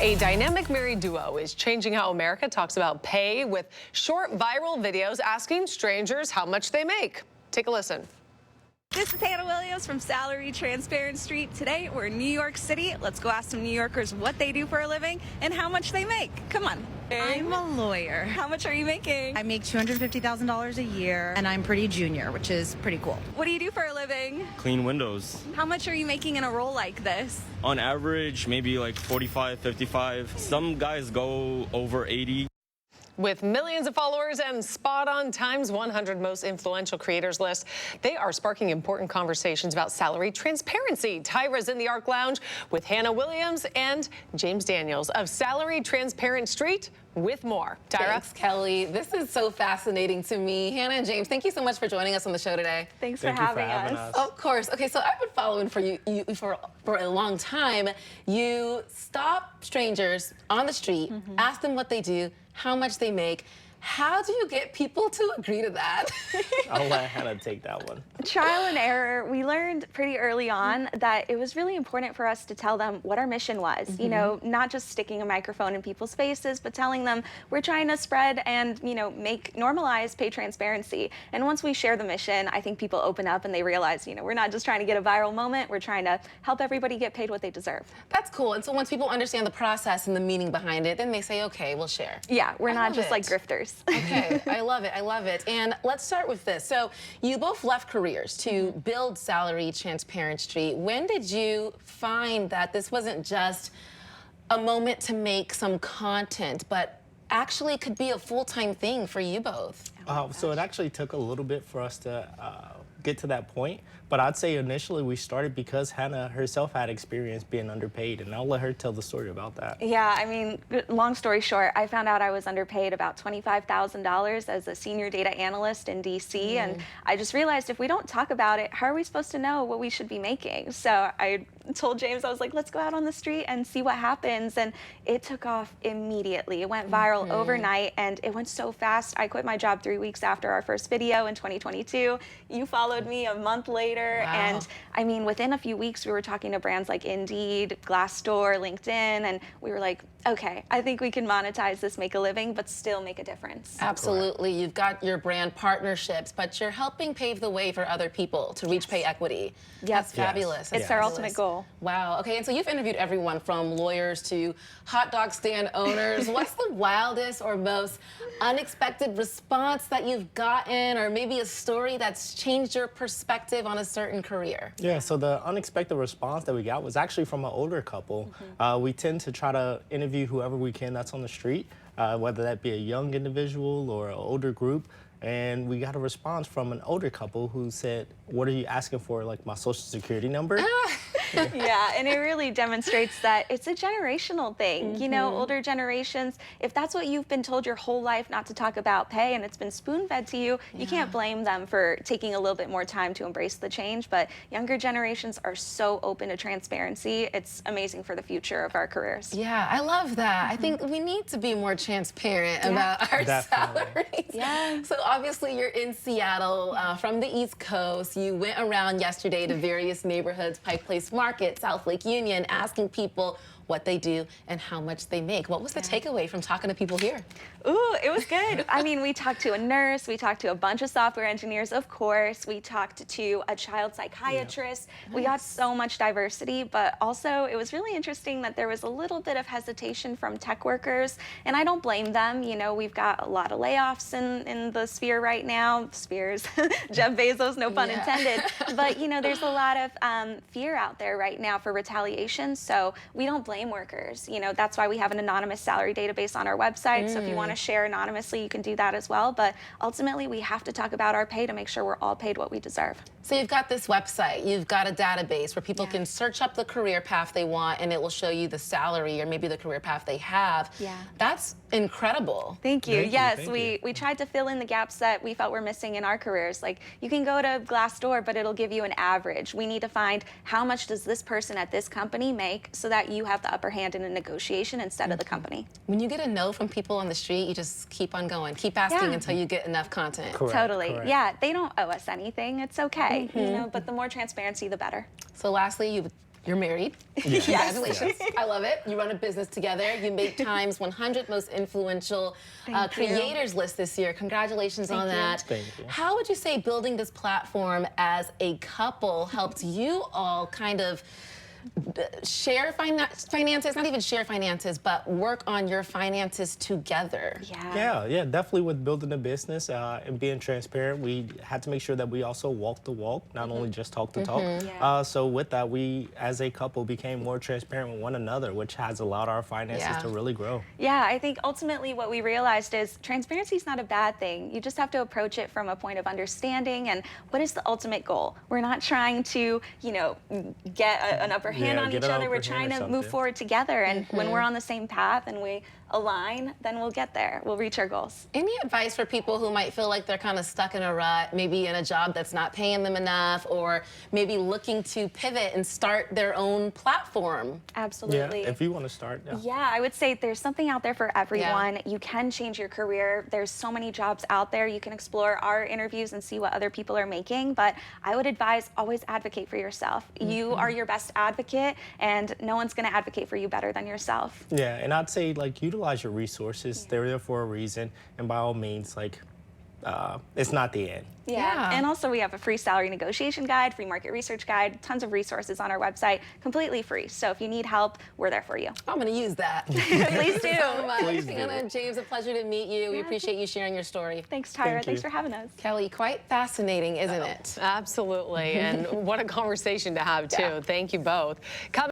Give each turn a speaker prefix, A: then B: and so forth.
A: A dynamic married duo is changing how America talks about pay with short viral videos asking strangers how much they make. Take a listen.
B: This is Hannah Williams from Salary Transparent Street. Today we're in New York City. Let's go ask some New Yorkers what they do for a living and how much they make. Come on.
C: I'm a lawyer.
B: How much are you making?
C: I make $250,000 a year, and I'm pretty junior, which is pretty cool.
B: What do you do for a living?
D: Clean windows.
B: How much are you making in a role like this?
D: On average, maybe like 45, 55. Some guys go over 80.
A: With millions of followers and spot on Time's 100 most influential creators list, they are sparking important conversations about salary transparency. Tyrah's in the Arc Lounge with Hannah Williams and James Daniels of Salary Transparent Street with more. Tyrah?
E: Thanks, Kelly. This is so fascinating to me. Hannah and James, thank you so much for joining us on the show today.
B: Thanks for having us.
E: Of course. Okay, so I've been following you for a long time. You stop strangers on the street, ask them what they do, how much they make. How do you get people to agree to that?
F: I'll let Hannah take that one.
G: Trial and error. We learned pretty early on that it was really important for us to tell them what our mission was. You know, not just sticking a microphone in people's faces, but telling them we're trying to spread and, you know, normalize pay transparency. And once we share the mission, I think people open up and they realize, you know, we're not just trying to get a viral moment, we're trying to help everybody get paid what they deserve.
E: That's cool. And so once people understand the process and the meaning behind it, then they say, okay, we'll share.
G: Yeah, we're not just like grifters.
E: Okay, I love it, I love it. And let's start with this. So you both left careers to build Salary Transparent Street. When did you find that this wasn't just a moment to make some content, but actually could be a full-time thing for you both?
F: So it actually took a little bit for us to get to that point, but I'd say initially we started because Hannah herself had experience being underpaid, and I'll let her tell the story about that.
G: Yeah, I mean, long story short, I found out I was underpaid about $25,000 as a senior data analyst in DC, and I just realized if we don't talk about it, how are we supposed to know what we should be making? So I told James, I was like, let's go out on the street and see what happens, and it took off immediately. It went viral overnight, and it went so fast. I quit my job 3 weeks after our first video in 2022. You followed me a month later, and I mean, within a few weeks, we were talking to brands like Indeed, Glassdoor, LinkedIn, and we were like, okay, I think we can monetize this, make a living, but still make a difference.
E: Absolutely. Correct. You've got your brand partnerships, but you're helping pave the way for other people to reach pay equity. That's fabulous.
G: It's our ultimate goal.
E: Wow. Okay, and so you've interviewed everyone from lawyers to hot dog stand owners. What's the wildest or most unexpected response that you've gotten, or maybe a story that's changed your perspective on a certain career?
F: Yeah, so the unexpected response that we got was actually from an older couple. We tend to try to interview whoever we can that's on the street, whether that be a young individual or an older group. And we got a response from an older couple who said, what are you asking for, like my social security number?
G: Yeah, and it really demonstrates that it's a generational thing. You know, older generations, if that's what you've been told your whole life not to talk about pay and it's been spoon-fed to you, you can't blame them for taking a little bit more time to embrace the change. But younger generations are so open to transparency. It's amazing for the future of our careers.
E: Yeah, I love that. I think we need to be more transparent about our salaries.
G: Yeah.
E: So obviously you're in Seattle from the East Coast. You went around yesterday to various neighborhoods, Pike Place Market, South Lake Union, asking people what they do and how much they make. What was the takeaway from talking to people here?
G: Ooh, it was good. I mean, we talked to a nurse, we talked to a bunch of software engineers, of course. We talked to a child psychiatrist. We got so much diversity, but also it was really interesting that there was a little bit of hesitation from tech workers, and I don't blame them. You know, we've got a lot of layoffs in the sphere right now. Spheres, Jeff Bezos, no pun intended. But, you know, there's a lot of fear out there right now for retaliation, so we don't blame workers. You know, that's why we have an anonymous salary database on our website. So if you want to share anonymously, you can do that as well. But ultimately, we have to talk about our pay to make sure we're all paid what we deserve.
E: So you've got this website, you've got a database where people can search up the career path they want, and it will show you the salary or maybe the career path they have.
G: Yeah.
E: That's incredible.
G: Thank you. Yes, we tried to fill in the gaps that we felt were missing in our careers. Like, you can go to Glassdoor, but it'll give you an average. We need to find how much does this person at this company make so that you have the upper hand in a negotiation instead of the company.
E: When you get a no from people on the street, you just keep on going, keep asking until you get enough content.
G: Totally. Yeah, they don't owe us anything. It's okay. You know, but the more transparency, the better.
E: So lastly, you've You're married. Congratulations. I love it. You run a business together. You made Time's 100 most influential creators list this year. Congratulations on that.
F: Thank you.
E: How would you say building this platform as a couple helped you all kind of share finances, not even share finances, but work on your finances together?
F: Yeah, definitely with building a business and being transparent, we had to make sure that we also walk the walk, not only just talk the talk. So with that, we as a couple became more transparent with one another, which has allowed our finances to really grow.
G: Yeah, I think ultimately what we realized is transparency is not a bad thing. You just have to approach it from a point of understanding and what is the ultimate goal. We're not trying to, get an upper hand on each other. We're trying to move forward together, and when we're on the same path and we align, then we'll get there. We'll reach our goals.
E: Any advice for people who might feel like they're kind of stuck in a rut, maybe in a job that's not paying them enough, or maybe looking to pivot and start their own platform?
G: Absolutely.
F: Yeah, if you want to start.
G: Yeah, I would say there's something out there for everyone. You can change your career. There's so many jobs out there. You can explore our interviews and see what other people are making, but I would advise always advocate for yourself. You are your best advocate, and no one's going to advocate for you better than yourself.
F: Yeah, and I'd say utilize your resources. They're there for a reason, and by all means, it's not the end.
G: Yeah, and also we have a free salary negotiation guide, free market research guide, tons of resources on our website, completely free. So if you need help, we're there for you.
E: I'm going to use that.
G: Please do.
E: So much.
F: Please do.
E: Hannah and James, a pleasure to meet you. We appreciate you sharing your story.
G: Thanks, Tyra.
F: Thank
G: Thanks
F: you.
G: for having us.
E: Kelly, quite fascinating, isn't it?
A: Absolutely. And what a conversation to have, too. Thank you both.